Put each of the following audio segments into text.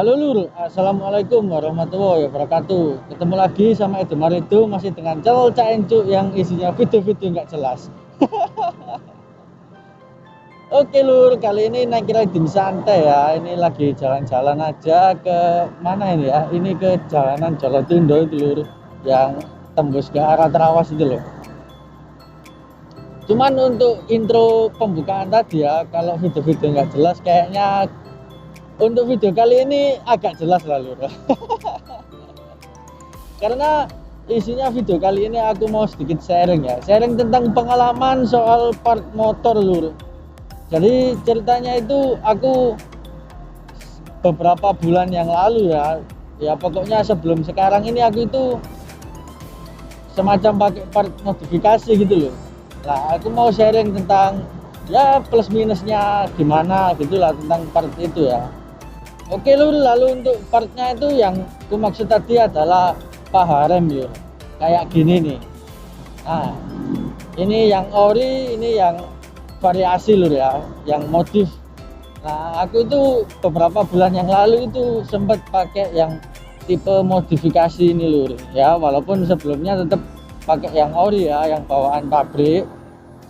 Halo Lur, Assalamualaikum warahmatullahi wabarakatuh. Ketemu lagi sama Edmar itu masih dengan channel Cak Encuk yang isinya video-video nggak jelas. Oke Lur, kali ini naik riding santai ya. Ini lagi jalan-jalan aja ke mana ini ya? Ini ke jalanan Jolotundo itu Lur, yang tembus ke arah Terawas itu loh. Cuman untuk intro pembukaan tadi ya, kalau video-video nggak jelas kayaknya untuk video kali ini agak jelas lah Lur. Karena isinya video kali ini aku mau sedikit sharing ya, sharing tentang pengalaman soal part motor Lur. Jadi ceritanya itu aku beberapa bulan yang lalu ya pokoknya sebelum sekarang ini aku itu semacam pakai part modifikasi gitu loh. Nah aku mau sharing tentang ya plus minusnya gimana gitulah tentang part itu ya. Oke Lur, lalu untuk partnya itu yang aku maksud tadi adalah paha rem Lur. Kayak gini nih. Nah, ini yang ori, ini yang variasi Lur ya, yang modif. Nah, aku itu beberapa bulan yang lalu itu sempat pakai yang tipe modifikasi ini Lur ya, walaupun sebelumnya tetap pakai yang ori ya, yang bawaan pabrik.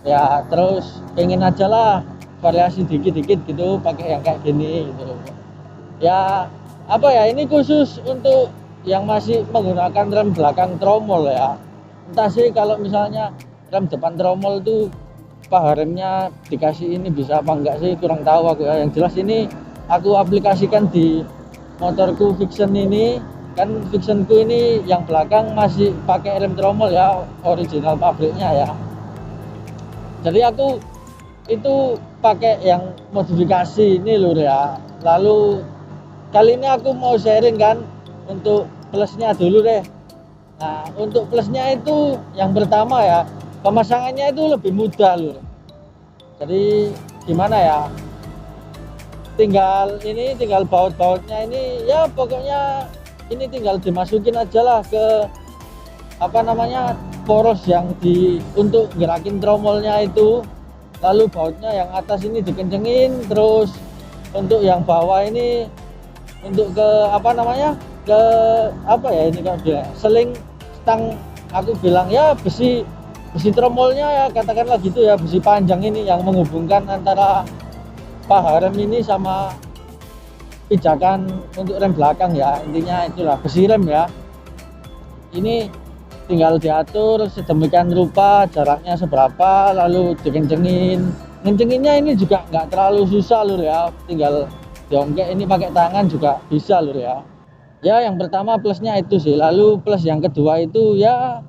Ya, terus pengen aja lah variasi dikit-dikit gitu, pakai yang kayak gini gitu. Ya apa ya, ini khusus untuk yang masih menggunakan rem belakang tromol ya. Entah sih kalau misalnya rem depan tromol itu paha remnya dikasih ini bisa apa enggak sih, kurang tahu aku ya. Yang jelas ini aku aplikasikan di motorku Fiction ini. Kan Fictionku ini yang belakang masih pakai rem tromol ya, original pabriknya ya. Jadi aku itu pakai yang modifikasi ini Lur ya. Lalu kali ini aku mau sharing kan untuk plusnya dulu deh. Nah untuk plusnya itu yang pertama ya, pemasangannya itu lebih mudah Lur. Jadi gimana ya, tinggal baut-bautnya ini ya, pokoknya ini tinggal dimasukin aja lah ke apa namanya, poros yang untuk gerakin tromolnya itu. Lalu bautnya yang atas ini dikencengin, terus untuk yang bawah ini untuk ke apa namanya, ke apa ya, ini kan dia seling stang, aku bilang ya besi tromolnya ya, katakanlah gitu ya, besi panjang ini yang menghubungkan antara paha rem ini sama pijakan untuk rem belakang ya, intinya itulah besi rem ya. Ini tinggal diatur sedemikian rupa jaraknya seberapa, lalu dikencengin. Ngencenginnya ini juga nggak terlalu susah Lur ya, tinggal jongkek ini pakai tangan juga bisa Lur ya. Ya yang pertama plusnya itu sih. Lalu plus yang kedua itu ya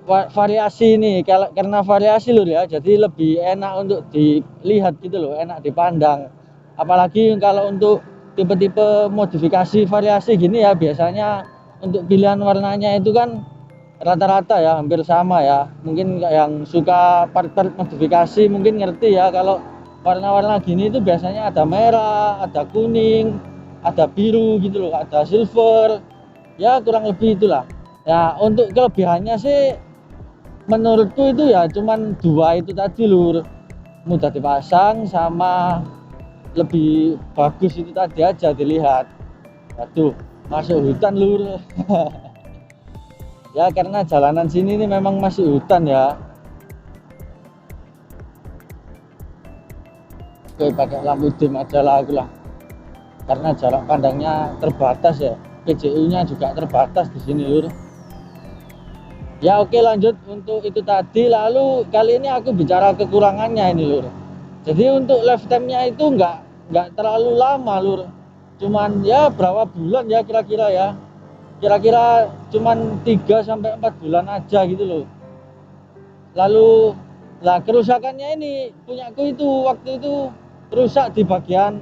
variasi ini, karena variasi Lur ya, jadi lebih enak untuk dilihat gitu loh, enak dipandang. Apalagi kalau untuk tipe-tipe modifikasi variasi gini ya, biasanya untuk pilihan warnanya itu kan rata-rata ya hampir sama ya. Mungkin yang suka part-part modifikasi mungkin ngerti ya, kalau warna-warna gini itu biasanya ada merah, ada kuning, ada biru gitu loh, ada silver. Ya kurang lebih itulah. Ya untuk kelebihannya sih menurutku itu ya cuman dua itu tadi Lur. Mudah dipasang sama lebih bagus itu tadi aja dilihat. Aduh, masuk hutan Lur. Ya karena jalanan sini ini memang masih hutan ya. Oke, pakai lampu dim aja lah aku lah, karena jarak pandangnya terbatas ya, PJU nya juga terbatas di sini Lur. Ya oke, lanjut untuk itu tadi. Lalu kali ini aku bicara kekurangannya ini Lur. Jadi untuk lifetime-nya itu nggak terlalu lama Lur, cuman ya berapa bulan ya kira-kira cuman 3-4 bulan aja gitu loh. Lalu lah kerusakannya ini punyaku itu waktu itu rusak di bagian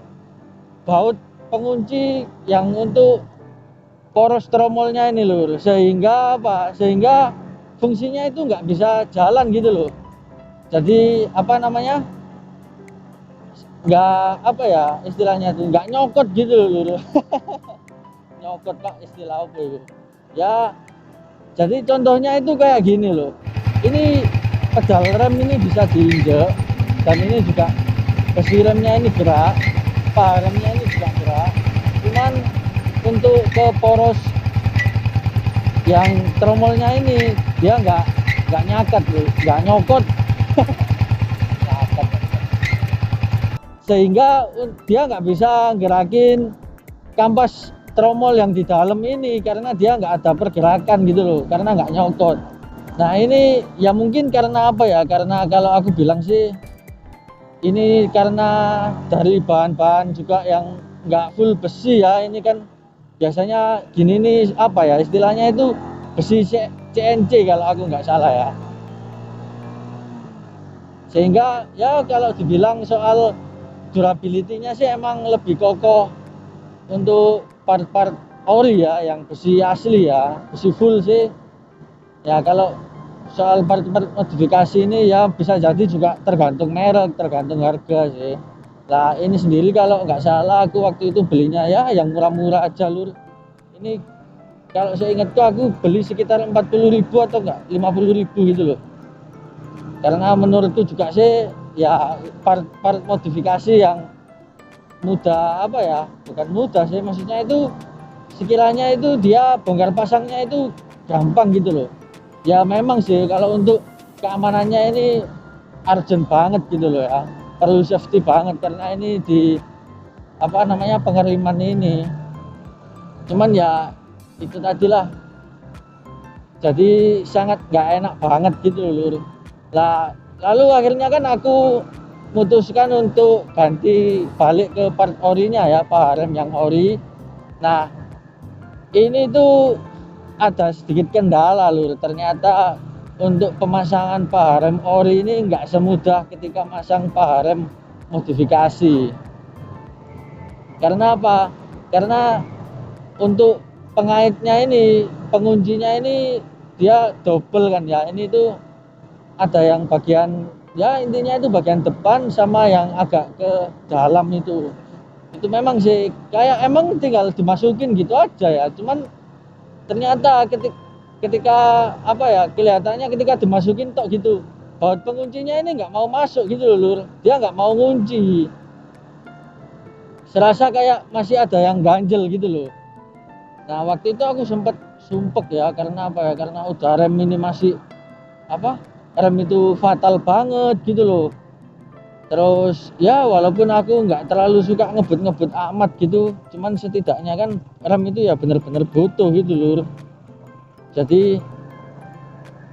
baut pengunci yang untuk poros tromolnya ini Lur, sehingga fungsinya itu nggak bisa jalan gitu loh. Jadi apa namanya, nggak apa ya istilahnya tuh, nggak nyokot gitu Lur. Nyokot pak, istilah apa itu ya. Jadi contohnya itu kayak gini loh, ini pedal rem ini bisa diinjek, dan ini juga besi remnya ini gerak, paha remnya ini juga gerak, cuman untuk ke poros yang tromolnya ini dia nggak nyakat loh, nggak nyokot. Nyakat. Sehingga dia nggak bisa gerakin kampas tromol yang di dalam ini karena dia nggak ada pergerakan gitu loh, karena nggak nyokot. Nah ini ya mungkin karena apa ya, karena kalau aku bilang sih ini karena dari bahan-bahan juga yang nggak full besi ya. Ini kan biasanya gini nih, apa ya istilahnya itu, besi CNC kalau aku nggak salah ya. Sehingga ya kalau dibilang soal durability-nya sih emang lebih kokoh untuk part-part ori ya, yang besi asli ya, besi full sih. Ya kalau soal part-part modifikasi ini ya bisa jadi juga tergantung merek, tergantung harga sih. Nah ini sendiri kalau nggak salah aku waktu itu belinya ya yang murah-murah aja lur. Ini kalau saya ingat tuh aku beli sekitar 40.000 atau enggak 50.000 gitu loh. Karena menurutku juga sih ya part-part modifikasi yang mudah, apa ya, bukan mudah sih, maksudnya itu sekiranya itu dia bongkar pasangnya itu gampang gitu loh. Ya memang sih kalau untuk keamanannya ini urgent banget gitu loh ya, perlu safety banget karena ini di apa namanya pengiriman ini. Cuman ya itu tadilah, jadi sangat nggak enak banget gitu loh. Lah lalu akhirnya kan aku memutuskan untuk ganti balik ke part orinya ya, paharem yang ori. Nah ini tuh ada sedikit kendala lur, ternyata untuk pemasangan paharem ori ini nggak semudah ketika masang paharem modifikasi. Karena apa? Karena untuk pengaitnya ini, penguncinya ini dia double kan ya. Ini tuh ada yang bagian ya intinya itu bagian depan sama yang agak ke dalam itu memang sih kayak emang tinggal dimasukin gitu aja ya. Cuman ternyata ketika apa ya, kelihatannya ketika dimasukin tok gitu, baut penguncinya ini nggak mau masuk gitu loh lur, dia nggak mau ngunci, serasa kayak masih ada yang ganjel gitu loh. Nah waktu itu aku sempet sumpek ya, karena apa ya, karena udah rem ini masih apa, rem itu fatal banget gitu loh. Terus ya walaupun aku nggak terlalu suka ngebut amat gitu, cuman setidaknya kan rem itu ya bener-bener butuh gitu lur. Jadi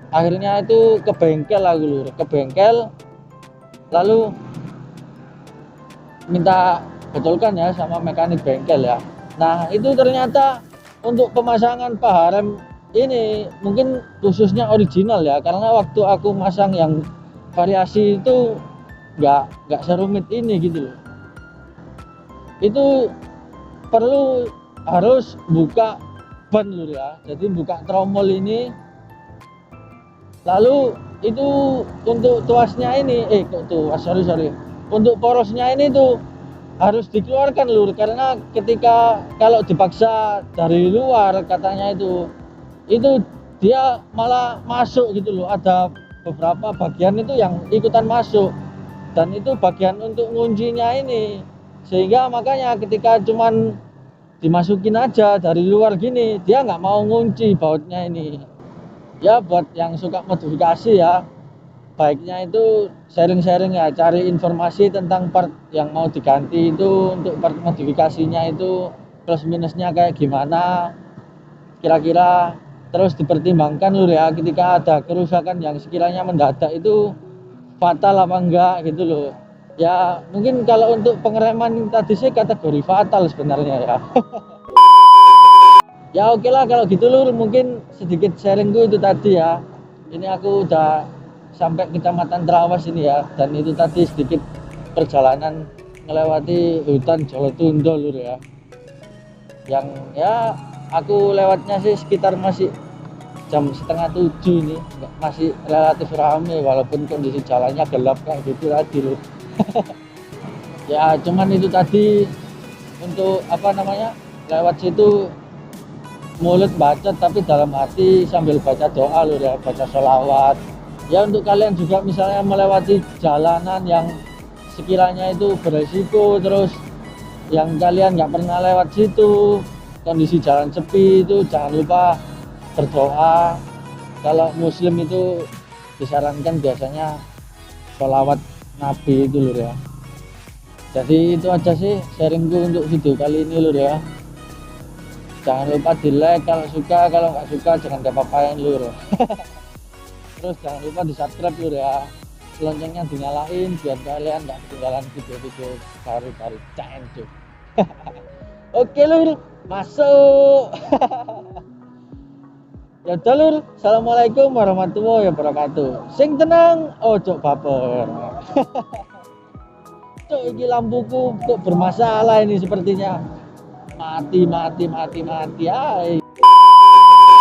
akhirnya itu ke bengkel aku lur, ke bengkel lalu minta betulkan ya sama mekanik bengkel ya. Nah itu ternyata untuk pemasangan paharem ini mungkin khususnya original ya, karena waktu aku masang yang variasi itu nggak serumit ini gitu loh. Itu perlu harus buka ban lur ya, jadi buka tromol ini, lalu itu untuk tuasnya ini sorry untuk porosnya ini tuh harus dikeluarkan lur, karena ketika kalau dipaksa dari luar katanya itu dia malah masuk gitu loh, ada beberapa bagian itu yang ikutan masuk, dan itu bagian untuk nguncinya ini. Sehingga makanya ketika cuman dimasukin aja dari luar gini, dia nggak mau ngunci bautnya ini. Ya buat yang suka modifikasi ya, baiknya itu sharing-sharing ya, cari informasi tentang part yang mau diganti itu, untuk part modifikasinya itu plus minusnya kayak gimana kira-kira, terus dipertimbangkan lur ya, ketika ada kerusakan yang sekiranya mendadak itu fatal apa enggak gitu loh ya. Mungkin kalau untuk pengereman tadi sih kategori fatal sebenarnya ya. Ya oke lah kalau gitu lur, mungkin sedikit sharingku itu tadi ya. Ini aku udah sampai kecamatan Trawas ini ya, dan itu tadi sedikit perjalanan melewati hutan Jolotundo lur ya, yang ya aku lewatnya sih sekitar masih jam setengah 7 ini, masih relatif ramai walaupun kondisi jalannya gelap kayak gitu tadi loh. Ya cuman itu tadi untuk apa namanya, lewat situ mulut bacot tapi dalam hati sambil baca doa loh ya, baca sholawat ya. Untuk kalian juga misalnya melewati jalanan yang sekiranya itu beresiko, terus yang kalian nggak pernah lewat situ, kondisi jalan sepi itu jangan lupa berdoa. Kalau muslim itu disarankan biasanya sholawat nabi itu lur ya. Jadi itu aja sih sharingku untuk video kali ini lur ya. Jangan lupa di like kalau suka, kalau nggak suka jangan apa-apain lur. Terus jangan lupa di subscribe lur ya, loncengnya dinyalain biar kalian nggak ketinggalan video-video baru-baru cantik. Oke lur, masuk. Ya udah lur, assalamualaikum warahmatullahi wabarakatuh. Sing tenang, ojo baper. Cuk, ini lampuku kok bermasalah ini sepertinya. Mati. Ay.